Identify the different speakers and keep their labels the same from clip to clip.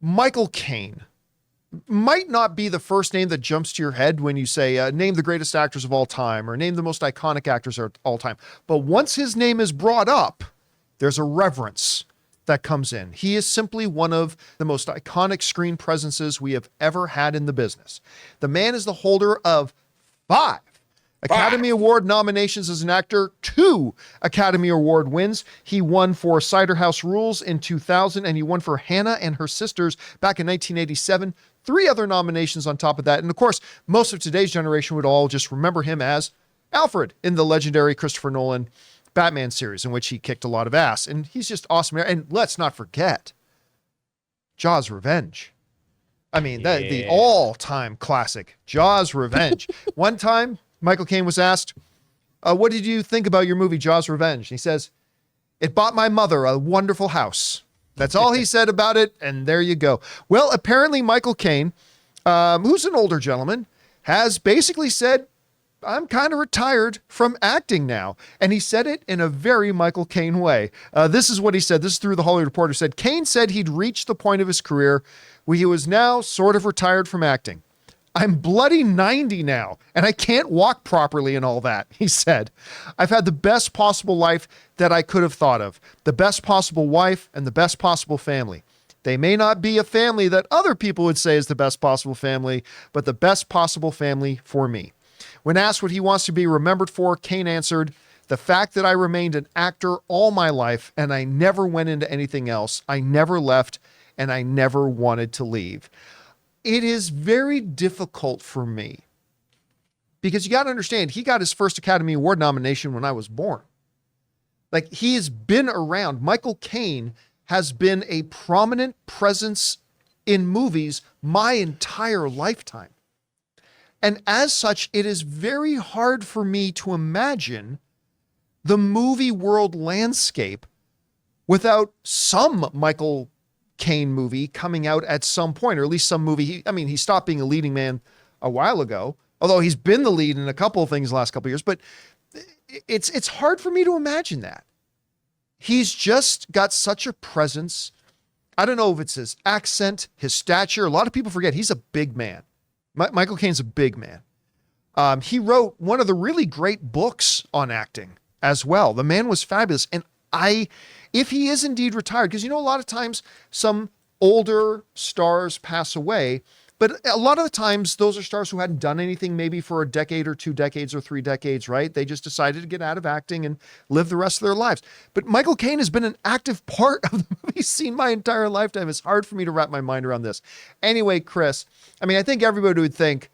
Speaker 1: Michael Caine might not be the first name that jumps to your head when you say, name the greatest actors of all time or name the most iconic actors of all time. But once his name is brought up, there's a reverence that comes in. He is simply one of the most iconic screen presences we have ever had in the business. The man is the holder of 5 Academy Award nominations as an actor, 2 Academy Award wins. He won for Cider House Rules in 2000, and he won for Hannah and Her Sisters back in 1987. 3 other nominations on top of that. And of course, most of today's generation would all just remember him as Alfred in the legendary Christopher Nolan Batman series, in which he kicked a lot of ass. And he's just awesome. And let's not forget Jaws Revenge. I mean, the all-time classic, Jaws Revenge. One time, Michael Caine was asked, what did you think about your movie, Jaws Revenge? And he says, it bought my mother a wonderful house. That's all he said about it, and there you go. Well, apparently Michael Caine, who's an older gentleman, has basically said, I'm kind of retired from acting now. And he said it in a very Michael Caine way. This is what he said. This is through the Hollywood Reporter. Said, Caine said he'd reached the point of his career where he was now sort of retired from acting. I'm bloody 90 now, and I can't walk properly and all that, he said. I've had the best possible life that I could have thought of, the best possible wife and the best possible family. They may not be a family that other people would say is the best possible family, but the best possible family for me. When asked what he wants to be remembered for, Caine answered, the fact that I remained an actor all my life and I never went into anything else. I never left and I never wanted to leave. It is very difficult for me because you got to understand, he got his first Academy Award nomination when I was born. Like, he has been around. Michael Caine has been a prominent presence in movies my entire lifetime. And as such, it is very hard for me to imagine the movie world landscape without some Michael Caine movie coming out at some point, or at least some movie. He stopped being a leading man a while ago, although he's been the lead in a couple of things the last couple of years, but it's hard for me to imagine that. He's just got such a presence. I don't know if it's his accent, his stature. A lot of people forget he's a big man. Michael Caine's a big man. He wrote one of the really great books on acting as well. The man was fabulous. And if he is indeed retired, because, a lot of times some older stars pass away, but a lot of the times those are stars who hadn't done anything maybe for a decade or 2 decades or 3 decades, right? They just decided to get out of acting and live the rest of their lives. But Michael Caine has been an active part of the movie scene my entire lifetime. It's hard for me to wrap my mind around this. Anyway, Chris, I think everybody would think,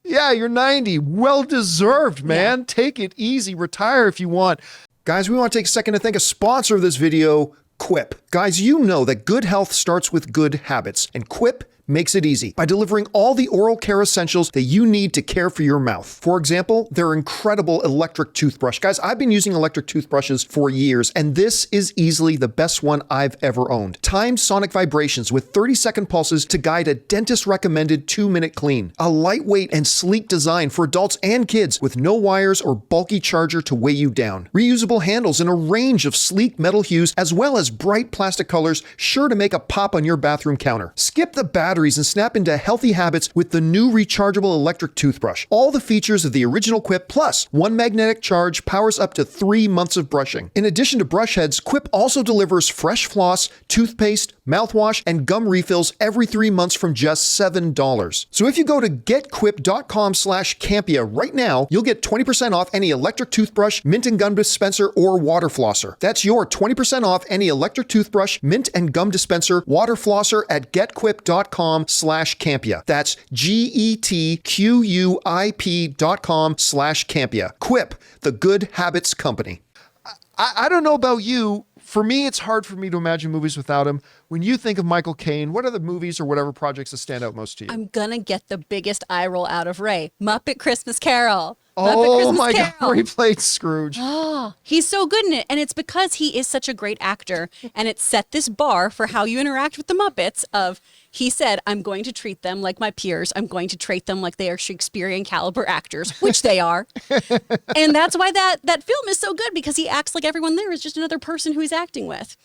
Speaker 1: yeah, you're 90. Well deserved, man. Yeah. Take it easy. Retire if you want. Guys, we want to take a second to thank a sponsor of this video, Quip. Guys, you know that good health starts with good habits, and Quip makes it easy by delivering all the oral care essentials that you need to care for your mouth. For example, their incredible electric toothbrush. Guys, I've been using electric toothbrushes for years, and this is easily the best one I've ever owned. Timed sonic vibrations with 30-second pulses to guide a dentist-recommended 2-minute clean. A lightweight and sleek design for adults and kids with no wires or bulky charger to weigh you down. Reusable handles in a range of sleek metal hues, as well as bright plastic colors, sure to make a pop on your bathroom counter. Skip the batteries and snap into healthy habits with the new rechargeable electric toothbrush. All the features of the original Quip, plus 1 magnetic charge, powers up to 3 months of brushing. In addition to brush heads, Quip also delivers fresh floss, toothpaste, mouthwash, and gum refills every 3 months from just $7. So if you go to getquip.com/Campea right now, you'll get 20% off any electric toothbrush, mint and gum dispenser, or water flosser. That's your 20% off any electric toothbrush, mint and gum dispenser, water flosser at getquip.com/Campea. That's GETQUIP.com/Campea. Quip, the good habits company. I don't know about you. For me, it's hard for me to imagine movies without him. When you think of Michael Caine, what are the movies or whatever projects that stand out most to you?
Speaker 2: I'm going to get the biggest eye roll out of Ray. Muppet Christmas Carol.
Speaker 1: Oh my God, where he played Scrooge.
Speaker 2: Oh, he's so good in it. And it's because he is such a great actor. And it set this bar for how you interact with the Muppets of, he said, I'm going to treat them like my peers. I'm going to treat them like they are Shakespearean caliber actors, which they are. And that's why that film is so good, because he acts like everyone there is just another person who he's acting with.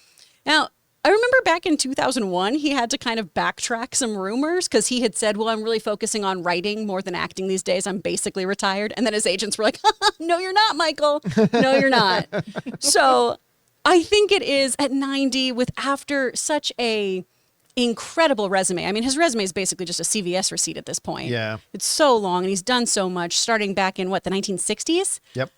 Speaker 2: Now, I remember back in 2001, he had to kind of backtrack some rumors because he had said, well, I'm really focusing on writing more than acting these days. I'm basically retired. And then his agents were like, no, you're not, Michael. No, you're not. So I think it is at 90 with after such a incredible resume. I mean, his resume is basically just a CVS receipt at this point.
Speaker 1: Yeah.
Speaker 2: It's so long and he's done so much starting back in the 1960s?
Speaker 1: Yep.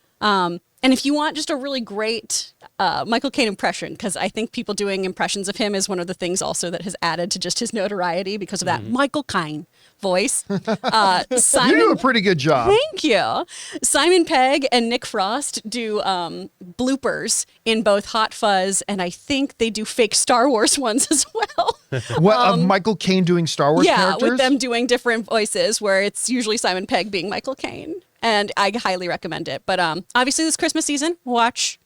Speaker 2: And if you want just a really great Michael Caine impression, because I think people doing impressions of him is one of the things also that has added to just his notoriety because of that Michael Caine voice. Simon,
Speaker 1: You do a pretty good job.
Speaker 2: Thank you. Simon Pegg and Nick Frost do bloopers in both Hot Fuzz, and I think they do fake Star Wars ones as well.
Speaker 1: What, of Michael Caine doing Star Wars characters?
Speaker 2: With them doing different voices, where it's usually Simon Pegg being Michael Caine. And I highly recommend it. But obviously this Christmas season, watch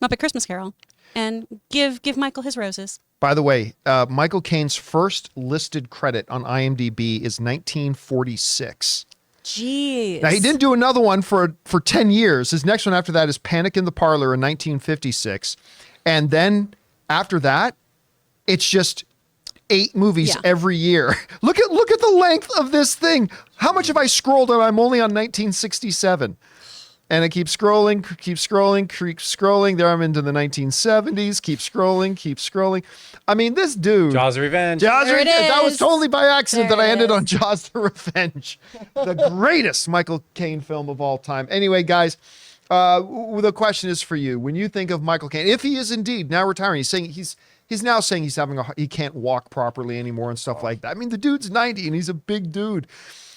Speaker 2: Muppet Christmas Carol and give Michael his roses.
Speaker 1: By the way, Michael Caine's first listed credit on IMDb is 1946.
Speaker 2: Jeez.
Speaker 1: Now, he didn't do another one for 10 years. His next one after that is Panic in the Parlor in 1956. And then after that, it's just 8 movies every year. Look at the length of this thing. How much have I scrolled and I'm only on 1967? And I keep scrolling. There I'm into the 1970s. Keep scrolling. I mean, this dude.
Speaker 3: Jaws of Revenge.
Speaker 1: That was totally by accident
Speaker 2: There
Speaker 1: that I
Speaker 2: it
Speaker 1: ended
Speaker 2: is.
Speaker 1: on Jaws the Revenge. The greatest Michael Caine film of all time. Anyway, guys, the question is for you. When you think of Michael Caine, if he is indeed now retiring, he's now saying he can't walk properly anymore and stuff like that. I mean, the dude's 90 and he's a big dude.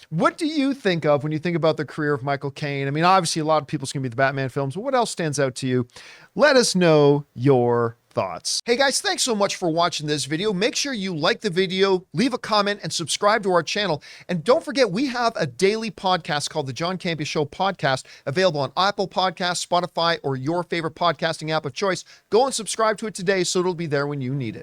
Speaker 1: What do you think of when you think about the career of Michael Caine? I mean, obviously a lot of people's going to be the Batman films, but what else stands out to you? Let us know your thoughts. Hey guys, thanks so much for watching this video. Make sure you like the video, leave a comment, and subscribe to our channel. And don't forget, we have a daily podcast called the John Campea Show podcast, available on Apple Podcasts, Spotify, or your favorite podcasting app of choice. Go and subscribe to it today so it'll be there when you need it.